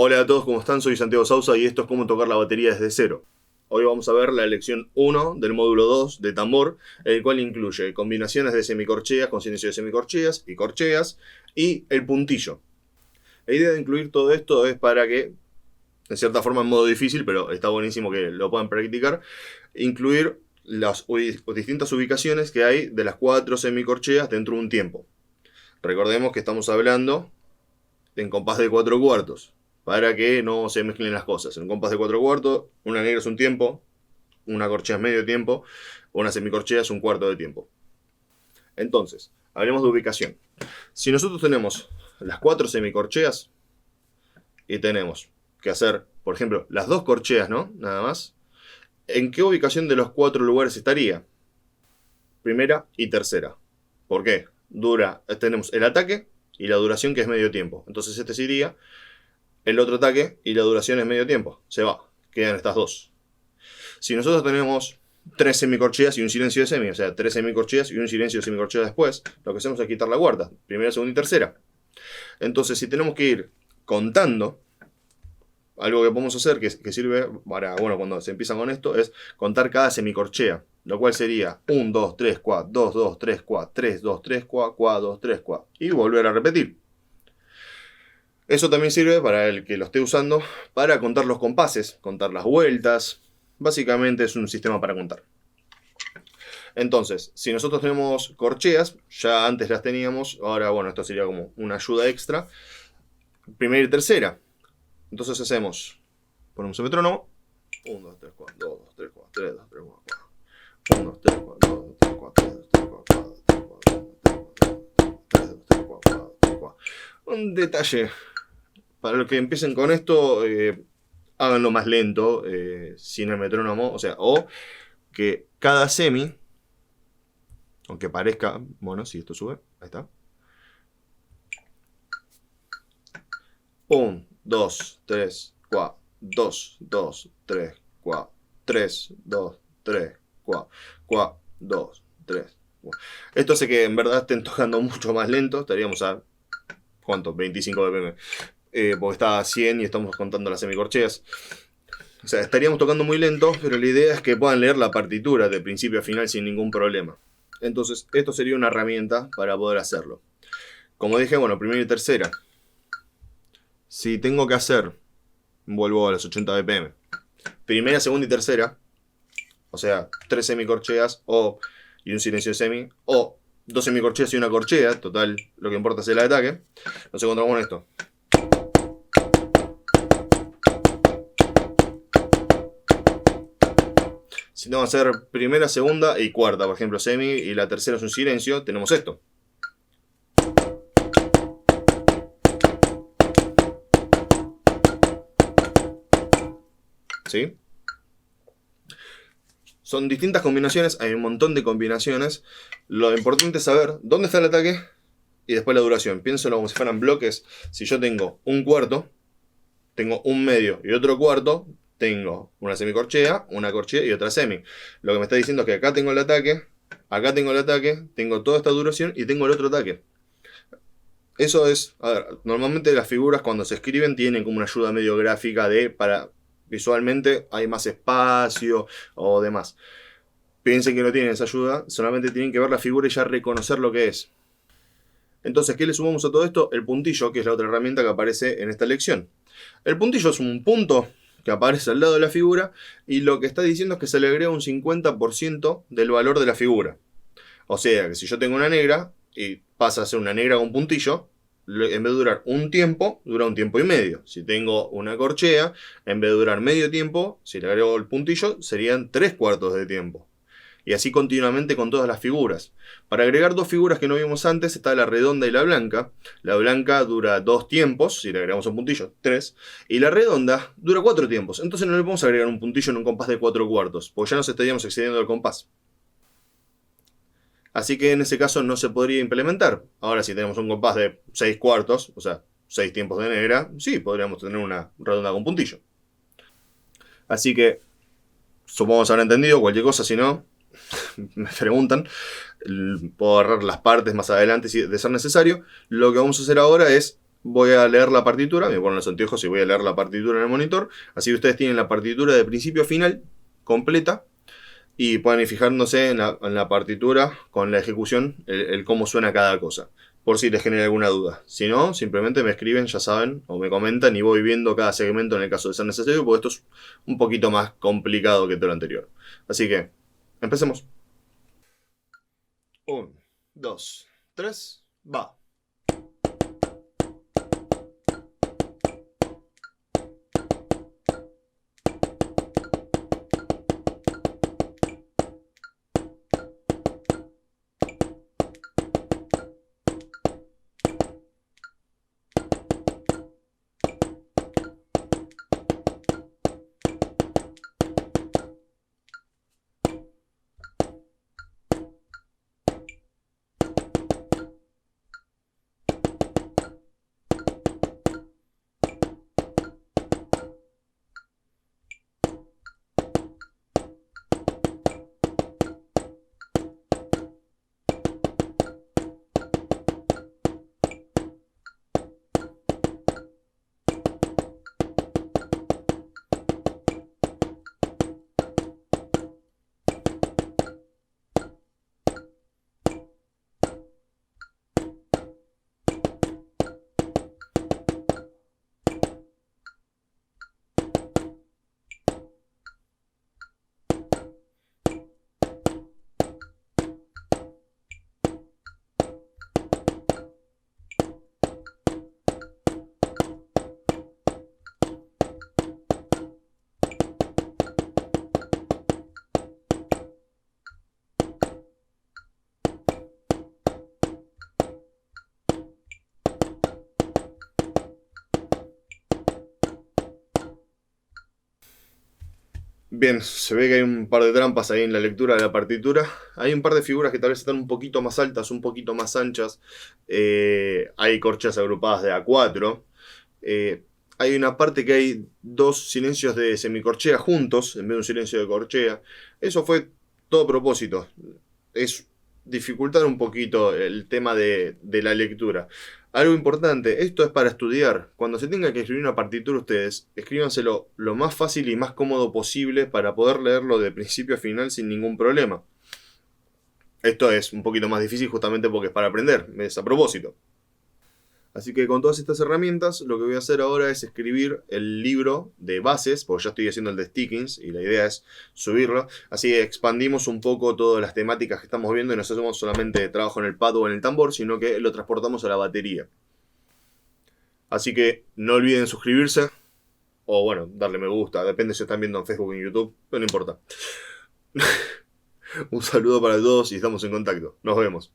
Hola a todos, ¿cómo están? Soy Santiago Sousa y esto es cómo tocar la batería desde cero. Hoy vamos a ver la lección 1 del módulo 2 de tambor, el cual incluye combinaciones de semicorcheas con silencio de semicorcheas y corcheas y el puntillo. La idea de incluir todo esto es para que, en cierta forma en modo difícil, pero está buenísimo que lo puedan practicar, incluir las distintas ubicaciones que hay de las 4 semicorcheas dentro de un tiempo. Recordemos que estamos hablando en compás de 4 cuartos, para que no se mezclen las cosas. En un compás de 4 cuartos, una negra es un tiempo, una corchea es medio tiempo, una semicorchea es un cuarto de tiempo. Entonces, hablemos de ubicación. Si nosotros tenemos las 4 semicorcheas y tenemos que hacer, por ejemplo, las 2 corcheas, ¿no? Nada más. ¿En qué ubicación de los 4 lugares estaría? Primera y tercera. ¿Por qué? Tenemos el ataque y la duración, que es medio tiempo. Entonces este sería el otro ataque y la duración es medio tiempo. Se va. Quedan estas dos. Si nosotros tenemos 3 semicorcheas y un silencio de semi, o sea, 3 semicorcheas y un silencio de semicorchea después, lo que hacemos es quitar la cuarta. Primera, segunda y tercera. Entonces, si tenemos que ir contando, algo que podemos hacer que sirve para, bueno, cuando se empieza con esto, es contar cada semicorchea. Lo cual sería 1, 2, 3, 4, 2, 2, 3, 4, 3, 2, 3, 4, 4, 2, 3, 4. Y volver a repetir. Eso también sirve para el que lo esté usando para contar los compases, contar las vueltas. Básicamente es un sistema para contar. Entonces, si nosotros tenemos corcheas, ya antes las teníamos, ahora bueno, esto sería como una ayuda extra. Primera y tercera. Entonces ponemos el metrónomo. 1, 2, 3, 4, 2, 2, 3, 4, 3, 2, 3, 4, 4. 1, 2, 3, 4, 2, 3, 4, 3, 2, 3, 4, 3, 2, 3, 4, 3, 4. Un detalle. Para los que empiecen con esto, háganlo más lento, sin el metrónomo, o que cada semi, aunque parezca, bueno, si esto sube, ahí está. 1, 2, 3, 4, 2, 2, 3, 4, 3, 2, 3, 4, 4, 2, 3, 4. Esto hace que en verdad estén tocando mucho más lento, estaríamos a, ¿cuánto? 25 BPM. Porque está a 100 y estamos contando las semicorcheas. O sea, estaríamos tocando muy lento, pero la idea es que puedan leer la partitura de principio a final sin ningún problema. Entonces, esto sería una herramienta para poder hacerlo. Como dije, bueno, primera y tercera. Si tengo que hacer, vuelvo a los 80 BPM. Primera, segunda y tercera, o sea, 3 semicorcheas y un silencio de semi, o 2 semicorcheas y una corchea, total, lo que importa es el ataque. Nos encontramos con esto. Si tengo que hacer primera, segunda y cuarta, por ejemplo, semi, y la tercera es un silencio, tenemos esto. ¿Sí? Son distintas combinaciones, hay un montón de combinaciones. Lo importante es saber dónde está el ataque y después la duración. Piénsalo como si fueran bloques. Si yo tengo un cuarto, tengo un medio y otro cuarto, tengo una semicorchea, una corchea y otra semi. Lo que me está diciendo es que acá tengo el ataque, tengo toda esta duración y tengo el otro ataque. Eso es, a ver, normalmente las figuras cuando se escriben tienen como una ayuda medio gráfica para visualmente hay más espacio o demás. Piensen que no tienen esa ayuda, solamente tienen que ver la figura y ya reconocer lo que es. Entonces, ¿qué le sumamos a todo esto? El puntillo, que es la otra herramienta que aparece en esta lección. El puntillo es un punto que aparece al lado de la figura y lo que está diciendo es que se le agrega un 50% del valor de la figura. O sea, que si yo tengo una negra y pasa a ser una negra con puntillo, en vez de durar un tiempo, dura un tiempo y medio. Si tengo una corchea, en vez de durar medio tiempo, si le agrego el puntillo, serían 3 cuartos de tiempo. Y así continuamente con todas las figuras. Para agregar 2 figuras que no vimos antes está la redonda y la blanca. La blanca dura 2 tiempos, si le agregamos un puntillo, 3. Y la redonda dura 4 tiempos. Entonces no le podemos agregar un puntillo en un compás de 4 cuartos, porque ya nos estaríamos excediendo del compás. Así que en ese caso no se podría implementar. Ahora si tenemos un compás de 6 cuartos, o sea, 6 tiempos de negra, sí, podríamos tener una redonda con puntillo. Así que, supongo que habrán entendido, cualquier cosa, si no, me preguntan, puedo agarrar las partes más adelante si de ser necesario. Lo que vamos a hacer ahora es voy a leer la partitura, me pongo los anteojos y voy a leer la partitura en el monitor. Así que ustedes tienen la partitura de principio a final completa y pueden ir fijándose en la partitura con la ejecución, el cómo suena cada cosa, por si les genera alguna duda. Si no, simplemente me escriben, ya saben, o me comentan y voy viendo cada segmento en el caso de ser necesario, porque esto es un poquito más complicado que todo lo anterior. Así que, empecemos. 1, 2, 3, va. Bien, se ve que hay un par de trampas ahí en la lectura de la partitura. Hay un par de figuras que tal vez están un poquito más altas, un poquito más anchas. Hay corcheas agrupadas de A4. Hay una parte que hay dos silencios de semicorchea juntos, en vez de un silencio de corchea. Eso fue todo propósito. Es dificultar un poquito el tema de la lectura. Algo importante, esto es para estudiar. Cuando se tenga que escribir una partitura ustedes, escríbanselo lo más fácil y más cómodo posible para poder leerlo de principio a final sin ningún problema. Esto es un poquito más difícil justamente porque es para aprender, es a propósito. Así que con todas estas herramientas, lo que voy a hacer ahora es escribir el libro de bases, porque ya estoy haciendo el de Stickings y la idea es subirlo. Así que expandimos un poco todas las temáticas que estamos viendo y no hacemos solamente trabajo en el pad o en el tambor, sino que lo transportamos a la batería. Así que no olviden suscribirse, o bueno, darle me gusta, depende si están viendo en Facebook o en YouTube, pero no importa. Un saludo para todos y estamos en contacto. Nos vemos.